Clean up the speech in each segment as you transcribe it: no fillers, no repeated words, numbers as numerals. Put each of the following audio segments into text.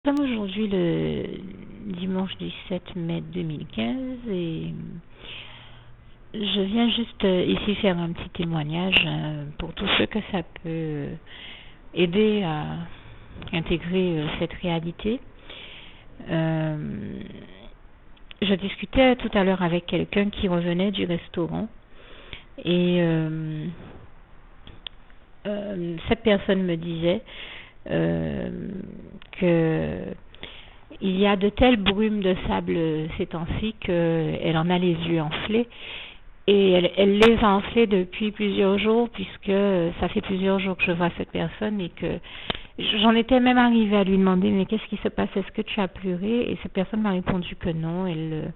Nous sommes aujourd'hui le dimanche 17 mai 2015 et je viens juste ici faire un petit témoignage pour tous ceux que ça peut aider à intégrer cette réalité. Je discutais tout à l'heure avec quelqu'un qui revenait du restaurant et cette personne me disait que il y a de telles brumes de sable ces temps-ci qu'elle en a les yeux enflés et elle les a enflés depuis plusieurs jours, puisque ça fait plusieurs jours que je vois cette personne et que j'en étais même arrivée à lui demander mais qu'est-ce qui se passe, est-ce que tu as pleuré? Et cette personne m'a répondu que non, elle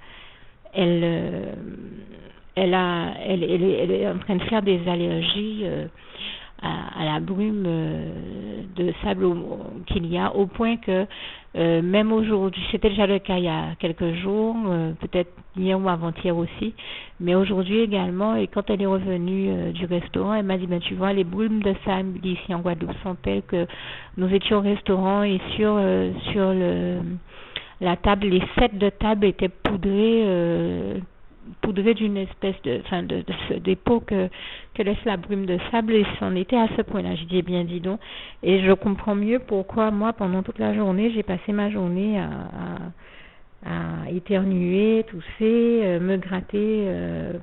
est en train de faire des allergies à la brume de sable qu'il y a, au point que même aujourd'hui, c'était déjà le cas il y a quelques jours, peut-être hier ou avant-hier aussi, mais aujourd'hui également, et quand elle est revenue du restaurant, elle m'a dit, ben tu vois, les brumes de sable ici en Guadeloupe sont telles que nous étions au restaurant et sur la table, les sets de table étaient poudré d'une espèce de ce dépôt que laisse la brume de sable, et c'en était à ce point-là. Je dis, eh bien, dis donc, et je comprends mieux pourquoi moi, pendant toute la journée, j'ai passé ma journée à éternuer, tousser, me gratter,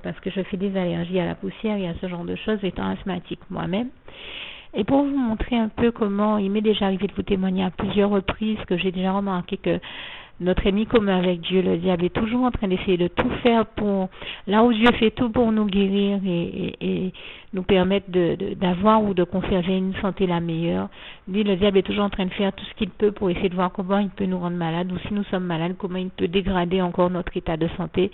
parce que je fais des allergies à la poussière et à ce genre de choses, étant asthmatique moi-même. Et pour vous montrer un peu comment il m'est déjà arrivé de vous témoigner à plusieurs reprises, que j'ai déjà remarqué que notre ennemi commun avec Dieu, le diable, est toujours en train d'essayer de tout faire pour, là où Dieu fait tout pour nous guérir et nous permettre d'avoir ou de conserver une santé la meilleure. Lui, le diable, est toujours en train de faire tout ce qu'il peut pour essayer de voir comment il peut nous rendre malades, ou si nous sommes malades, comment il peut dégrader encore notre état de santé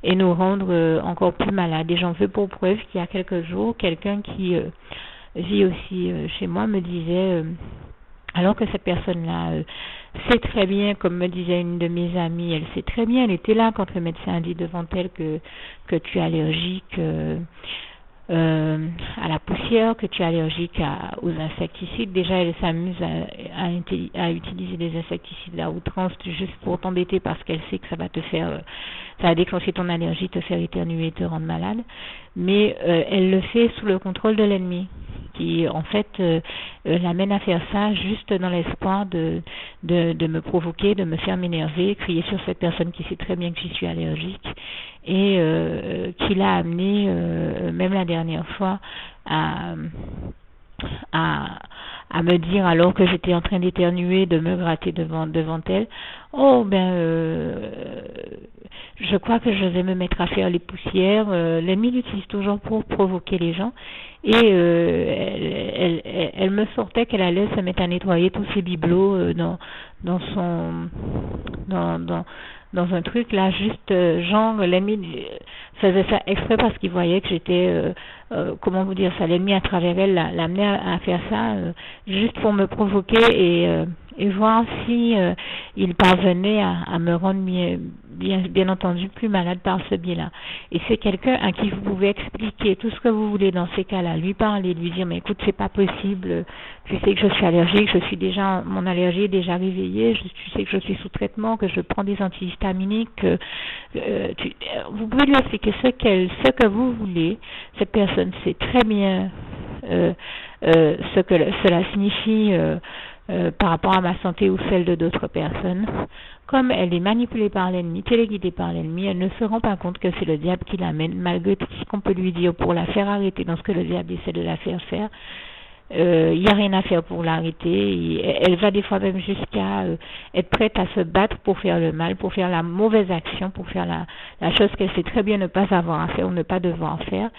et nous rendre encore plus malades. Et j'en veux pour preuve qu'il y a quelques jours, quelqu'un qui vit aussi chez moi me disait, alors que cette personne-là sait très bien, comme me disait une de mes amies, elle sait très bien, elle était là quand le médecin a dit devant elle que tu es allergique à la poussière, que tu es allergique aux insecticides. Déjà, elle s'amuse à utiliser des insecticides à outrance juste pour t'embêter, parce qu'elle sait que ça va te faire, ça va déclencher ton allergie, te faire éternuer, te rendre malade. Mais elle le fait sous le contrôle de l'ennemi, qui en fait l'amène à faire ça juste dans l'espoir de me provoquer, de me faire m'énerver, crier sur cette personne qui sait très bien que j'y suis allergique, et qui l'a amené même la dernière fois à me dire, alors que j'étais en train d'éternuer, de me gratter devant elle, oh ben je crois que je vais me mettre à faire les poussières. L'ennemi l'utilise toujours pour provoquer les gens, et elle me sortait qu'elle allait se mettre à nettoyer tous ses bibelots dans un truc là, juste genre l'ennemi faisait ça exprès parce qu'il voyait que j'étais comment vous dire ça, l'ennemi à travers elle l'amenait à faire ça juste pour me provoquer et voir si il parvenait à me rendre bien entendu plus malade par ce biais-là. Et c'est quelqu'un à qui vous pouvez expliquer tout ce que vous voulez dans ces cas-là, lui parler, lui dire mais écoute, c'est pas possible, tu sais que je suis allergique, mon allergie est déjà réveillée, tu sais que je suis sous traitement, que je prends des antihistaminiques, vous pouvez lui expliquer ce que vous voulez. Cette personne sait très bien ce que cela signifie par rapport à ma santé ou celle de d'autres personnes. Comme elle est manipulée par l'ennemi, téléguidée par l'ennemi, elle ne se rend pas compte que c'est le diable qui l'amène, malgré tout ce qu'on peut lui dire pour la faire arrêter dans ce que le diable essaie de la faire faire. Il n'y a rien à faire pour l'arrêter. Elle va des fois même jusqu'à être prête à se battre pour faire le mal, pour faire la mauvaise action, pour faire la chose qu'elle sait très bien ne pas avoir à faire ou ne pas devoir faire,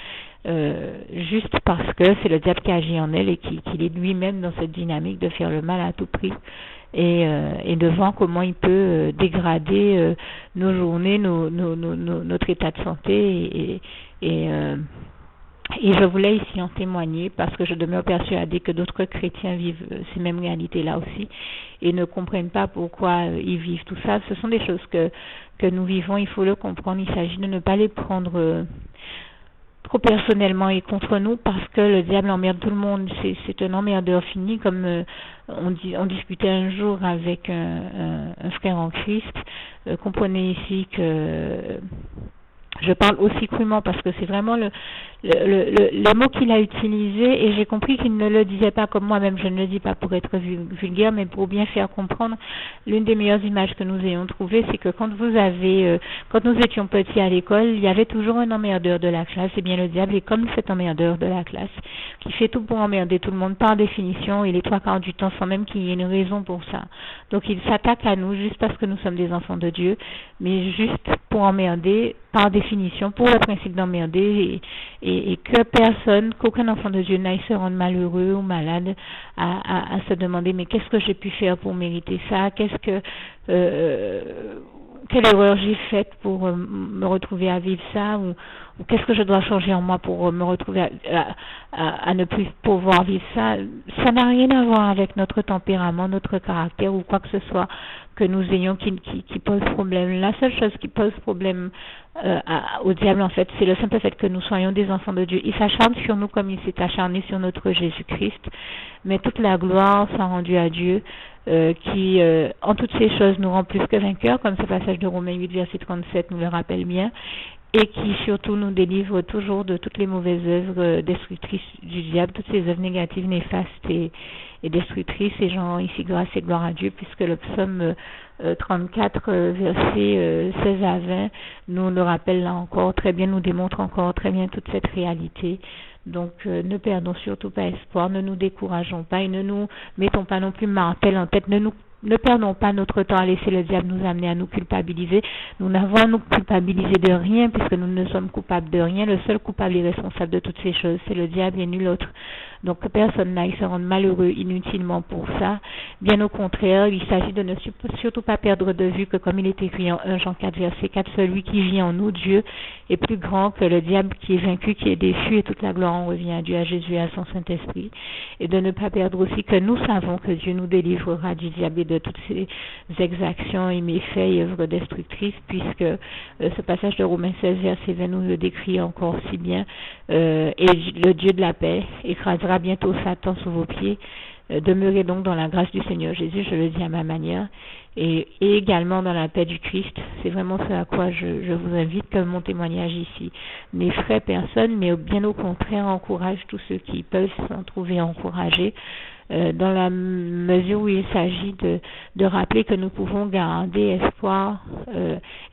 juste parce que c'est le diable qui agit en elle et qu'il est lui-même dans cette dynamique de faire le mal à tout prix, et de voir comment il peut dégrader nos journées, notre état de santé, et je voulais ici en témoigner parce que je demeure persuadée que d'autres chrétiens vivent ces mêmes réalités-là aussi et ne comprennent pas pourquoi ils vivent tout ça. Ce sont des choses que nous vivons, il faut le comprendre. Il s'agit de ne pas les prendre trop personnellement et contre nous parce que le diable emmerde tout le monde. C'est un emmerdeur fini, comme on discutait un jour avec un frère en Christ. Comprenez ici que je parle aussi crûment parce que c'est vraiment le mot qu'il a utilisé, et j'ai compris qu'il ne le disait pas comme moi-même. Je ne le dis pas pour être vulgaire, mais pour bien faire comprendre. L'une des meilleures images que nous ayons trouvées, c'est que quand nous étions petits à l'école, il y avait toujours un emmerdeur de la classe. Et bien le diable est comme cet emmerdeur de la classe qui fait tout pour emmerder tout le monde par définition, et les trois quarts du temps sans même qu'il y ait une raison pour ça. Donc il s'attaque à nous juste parce que nous sommes des enfants de Dieu, mais juste pour emmerder par définition, pour le principe d'emmerder, et que personne, qu'aucun enfant de Dieu n'aille se rendre malheureux ou malade à se demander mais qu'est-ce que j'ai pu faire pour mériter ça, quelle erreur j'ai faite pour me retrouver à vivre ça, ou qu'est-ce que je dois changer en moi pour me retrouver à ne plus pouvoir vivre ça. Ça n'a rien à voir avec notre tempérament, notre caractère ou quoi que ce soit que nous ayons qui pose problème. La seule chose qui pose problème au diable, en fait, c'est le simple fait que nous soyons des enfants de Dieu. Il s'acharne sur nous comme il s'est acharné sur notre Jésus-Christ, mais toute la gloire soit rendue à Dieu, qui en toutes ces choses nous rend plus que vainqueurs, comme ce passage de Romains 8 verset 37 nous le rappelle bien, et qui surtout nous délivre toujours de toutes les mauvaises œuvres destructrices du diable, toutes ces œuvres négatives, néfastes et destructrices. Et j'en ici grâce et gloire à Dieu, puisque le psaume 34 versets 16 à 20 nous le rappelle là encore très bien, nous démontre encore très bien toute cette réalité. Donc ne perdons surtout pas espoir, ne nous décourageons pas et ne nous mettons pas non plus martel en tête, ne perdons pas notre temps à laisser le diable nous amener à nous culpabiliser. Nous n'avons à nous culpabiliser de rien, puisque nous ne sommes coupables de rien. Le seul coupable et responsable de toutes ces choses, c'est le diable et nul autre. Donc que personne n'aille se rendre malheureux inutilement pour ça. Bien au contraire, il s'agit de ne surtout pas perdre de vue que, comme il est écrit en 1 Jean 4 verset 4, celui qui vit en nous, Dieu, est plus grand que le diable qui est vaincu, qui est déchu, et toute la gloire en revient à Dieu, à Jésus et à son Saint-Esprit. Et de ne pas perdre aussi que nous savons que Dieu nous délivrera du diable et de toutes ces exactions et méfaits et œuvres destructrices, puisque ce passage de Romains 16 verset 20 nous le décrit encore si bien, et le Dieu de la paix écrasera bientôt Satan sous vos pieds. Demeurez donc dans la grâce du Seigneur Jésus, je le dis à ma manière, et également dans la paix du Christ. C'est vraiment ce à quoi je vous invite, que mon témoignage ici n'effraie personne, mais bien au contraire encourage tous ceux qui peuvent s'en trouver encouragés, dans la mesure où il s'agit de rappeler que nous pouvons garder espoir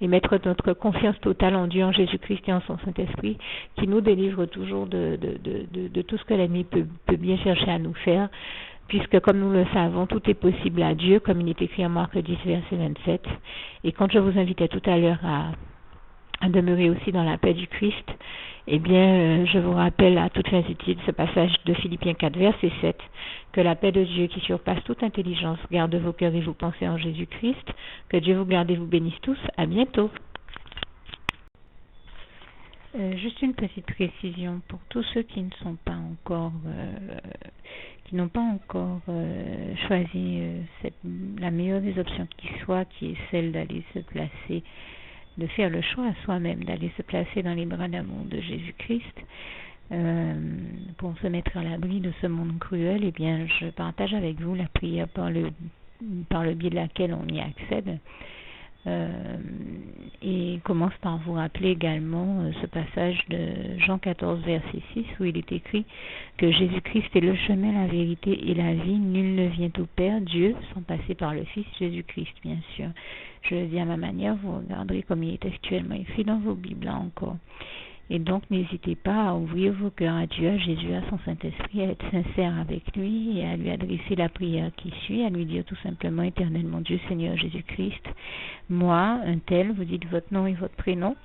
et mettre notre confiance totale en Dieu, en Jésus-Christ et en son Saint-Esprit, qui nous délivre toujours de tout ce que l'ennemi peut bien chercher à nous faire, puisque comme nous le savons, tout est possible à Dieu, comme il est écrit en Marc 10 verset 27. Et quand je vous invitais tout à l'heure à demeurer aussi dans la paix du Christ, eh bien, je vous rappelle à toute fin utile ce passage de Philippiens 4, verset 7, que la paix de Dieu qui surpasse toute intelligence garde vos cœurs et vos pensées en Jésus-Christ. Que Dieu vous garde et vous bénisse tous. À bientôt. Juste une petite précision pour tous ceux qui ne sont pas encore, qui n'ont pas encore choisi la meilleure des options qui soit, qui est celle d'aller se placer, de faire le choix à soi-même, d'aller se placer dans les bras d'amour de Jésus-Christ, pour se mettre à l'abri de ce monde cruel. Eh bien, je partage avec vous la prière par le biais de laquelle on y accède. Et commence par vous rappeler également ce passage de Jean 14 verset 6 où il est écrit que Jésus-Christ est le chemin, la vérité et la vie. Nul ne vient au Père, Dieu, sans passer par le Fils Jésus-Christ, bien sûr. Je le dis à ma manière, vous regarderez comme il est actuellement écrit dans vos Bibles là encore. Et donc, n'hésitez pas à ouvrir vos cœurs à Dieu, à Jésus, à son Saint-Esprit, à être sincère avec lui et à lui adresser la prière qui suit, à lui dire tout simplement: Éternel mon Dieu, Seigneur Jésus-Christ, moi, un tel, vous dites votre nom et votre prénom,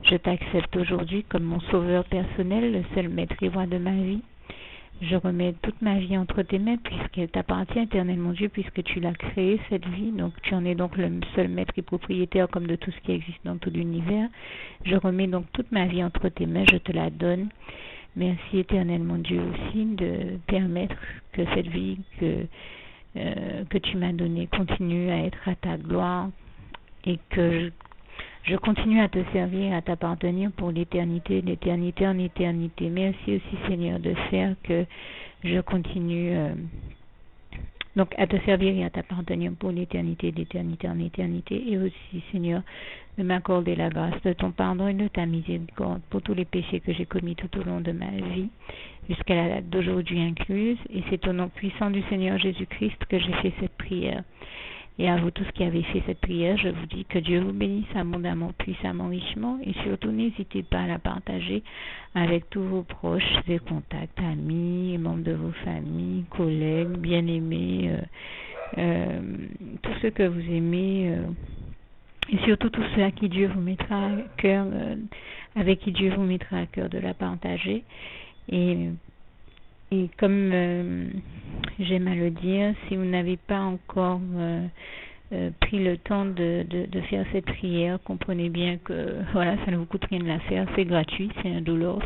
je t'accepte aujourd'hui comme mon sauveur personnel, le seul maître et roi de ma vie. Je remets toute ma vie entre tes mains, puisqu'elle t'appartient, éternel mon Dieu, puisque tu l'as créée, cette vie. Donc tu en es donc le seul maître et propriétaire comme de tout ce qui existe dans tout l'univers. Je remets donc toute ma vie entre tes mains, je te la donne. Merci, éternel mon Dieu, aussi de permettre que cette vie que tu m'as donnée continue à être à ta gloire, et que Je continue à te servir, à t'appartenir pour l'éternité, d'éternité en éternité. Merci aussi, Seigneur, de faire que je continue donc à te servir et à t'appartenir pour l'éternité, d'éternité en éternité. Et aussi, Seigneur, de m'accorder la grâce de ton pardon et de ta miséricorde pour tous les péchés que j'ai commis tout au long de ma vie, jusqu'à la date d'aujourd'hui incluse. Et c'est au nom puissant du Seigneur Jésus-Christ que j'ai fait cette prière. Et à vous tous qui avez fait cette prière, je vous dis que Dieu vous bénisse abondamment, puissamment, richement. Et surtout, n'hésitez pas à la partager avec tous vos proches et contacts, amis, membres de vos familles, collègues, bien-aimés, tous ceux que vous aimez. Et surtout tous ceux à qui Dieu vous mettra à cœur, avec qui Dieu vous mettra à cœur de la partager. Et comme j'aime à le dire, si vous n'avez pas encore pris le temps de faire cette prière, comprenez bien que voilà, ça ne vous coûte rien de la faire, c'est gratuit, c'est indolore,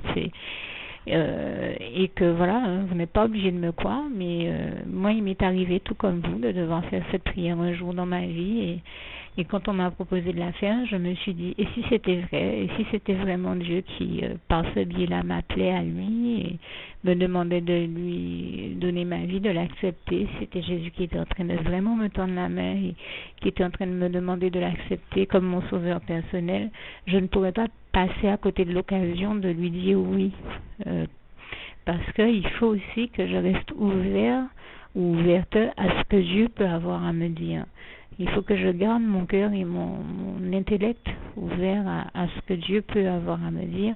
et que voilà, vous n'êtes pas obligé de me croire, mais moi il m'est arrivé tout comme vous de devoir faire cette prière un jour dans ma vie, et quand on m'a proposé de la faire, je me suis dit, et si c'était vrai, et si c'était vraiment Dieu qui, par ce biais-là, m'appelait à lui et me demandait de lui donner ma vie, de l'accepter, c'était Jésus qui était en train de vraiment me tendre la main et qui était en train de me demander de l'accepter comme mon sauveur personnel, je ne pourrais pas passer à côté de l'occasion de lui dire oui, parce qu'il faut aussi que je reste ouvert ou ouverte à ce que Dieu peut avoir à me dire. Il faut que je garde mon cœur et mon intellect ouvert à ce que Dieu peut avoir à me dire.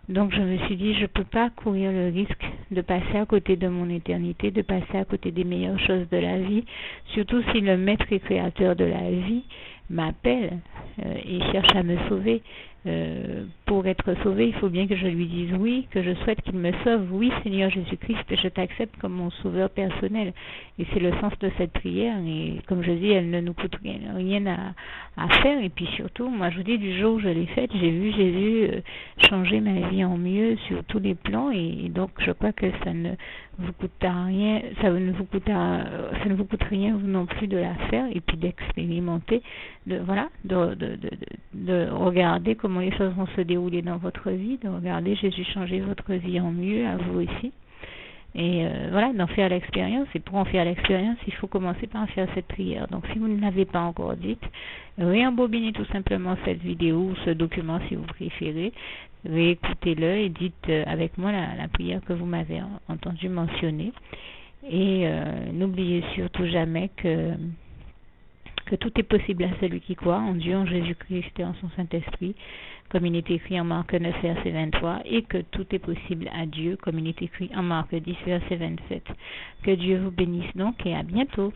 Donc je me suis dit, je ne peux pas courir le risque de passer à côté de mon éternité, de passer à côté des meilleures choses de la vie, surtout si le maître et créateur de la vie m'appelle et cherche à me sauver. Pour être sauvé, il faut bien que je lui dise oui, que je souhaite qu'il me sauve. Oui, Seigneur Jésus-Christ, je t'accepte comme mon sauveur personnel. Et c'est le sens de cette prière. Et comme je dis, elle ne nous coûte rien à faire. Et puis surtout, moi je vous dis, du jour où je l'ai faite, j'ai vu Jésus changer ma vie en mieux sur tous les plans. Et donc je crois que ça ne vous coûte rien, ça ne vous coûte rien vous non plus de la faire et puis d'expérimenter, de regarder comment les choses vont se dérouler dans votre vie, de regarder Jésus changer votre vie en mieux, à vous aussi. Et voilà, d'en faire l'expérience. Et pour en faire l'expérience, il faut commencer par faire cette prière. Donc si vous ne l'avez pas encore dite, réembobinez tout simplement cette vidéo ou ce document si vous préférez, réécoutez-le et dites avec moi la prière que vous m'avez entendu mentionner. Et n'oubliez surtout jamais que tout est possible à celui qui croit en Dieu, en Jésus-Christ et en son Saint-Esprit, comme il est écrit en Marc 9, verset 23, et que tout est possible à Dieu, comme il est écrit en Marc 10, verset 27. Que Dieu vous bénisse donc et à bientôt.